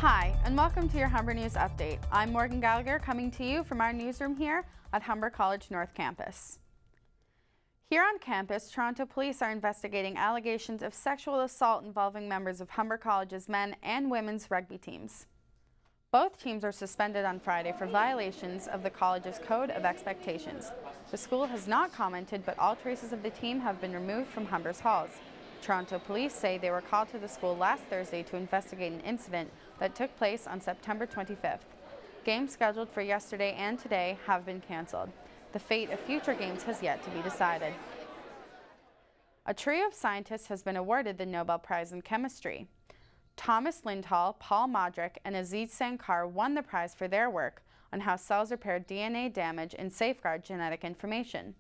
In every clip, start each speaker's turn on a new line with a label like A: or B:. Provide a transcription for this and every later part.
A: Hi, and welcome to your Humber News Update. I'm Morgan Gallagher, coming to you from our newsroom here at Humber College North Campus. Here on campus, Toronto police are investigating allegations of sexual assault involving members of Humber College's men and women's rugby teams. Both teams are suspended on Friday for violations of the college's Code of Expectations. The school has not commented, but all traces of the team have been removed from Humber's halls. Toronto police say they were called to the school last Thursday to investigate an incident that took place on September 25th. Games scheduled for yesterday and today have been cancelled. The fate of future games has yet to be decided. A trio of scientists has been awarded the Nobel Prize in Chemistry. Thomas Lindhall, Paul Modric, and Aziz Sankar won the prize for their work on how cells repair DNA damage and safeguard genetic information.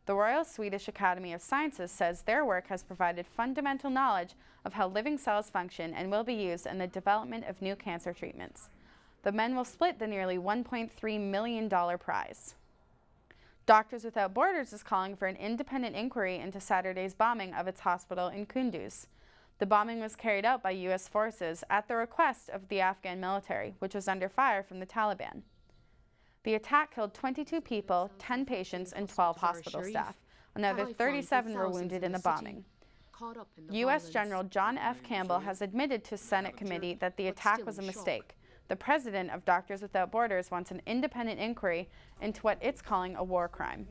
A: The Royal Swedish Academy of Sciences says their work has provided fundamental knowledge of how living cells function and will be used in the development of new cancer treatments. The men will split the nearly $1.3 million prize. Doctors Without Borders is calling for an independent inquiry into Saturday's bombing of its hospital in Kunduz. The bombing was carried out by U.S. forces at the request of the Afghan military, which was under fire from the Taliban. The attack killed 22 people, 10 patients, and 12 hospital staff. Another 37 were wounded in the bombing. U.S. General John F. Campbell has admitted to Senate committee that the attack was a mistake. The president of Doctors Without Borders wants an independent inquiry into what it's calling a war crime.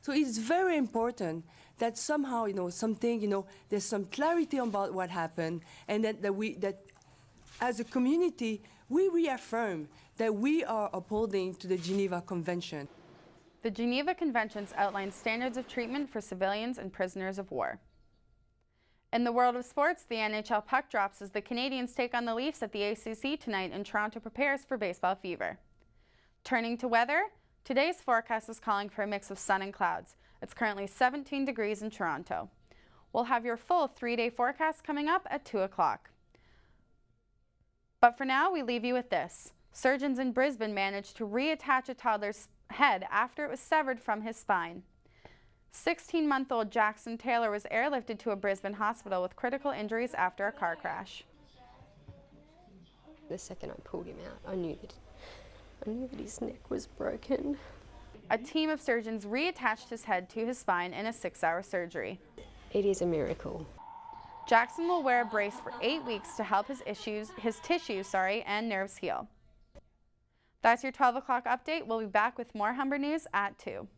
B: So it's very important that somehow, there's some clarity about what happened, and that as a community, we reaffirm that we are upholding to the Geneva Convention.
A: The Geneva Conventions outline standards of treatment for civilians and prisoners of war. In the world of sports, the NHL puck drops as the Canadiens take on the Leafs at the ACC tonight, and Toronto prepares for baseball fever. Turning to weather, today's forecast is calling for a mix of sun and clouds. It's currently 17 degrees in Toronto. We'll have your full 3-day forecast coming up at 2 o'clock. But for now, we leave you with this. Surgeons in Brisbane managed to reattach a toddler's head after it was severed from his spine. 16-month-old Jackson Taylor was airlifted to a Brisbane hospital with critical injuries after a car crash.
C: The second I pulled him out, I knew that his neck was broken.
A: A team of surgeons reattached his head to his spine in a 6-hour surgery.
C: It is a miracle.
A: Jackson will wear a brace for 8 weeks to help his tissues and nerves heal. That's your 12 o'clock update. We'll be back with more Humber News at 2.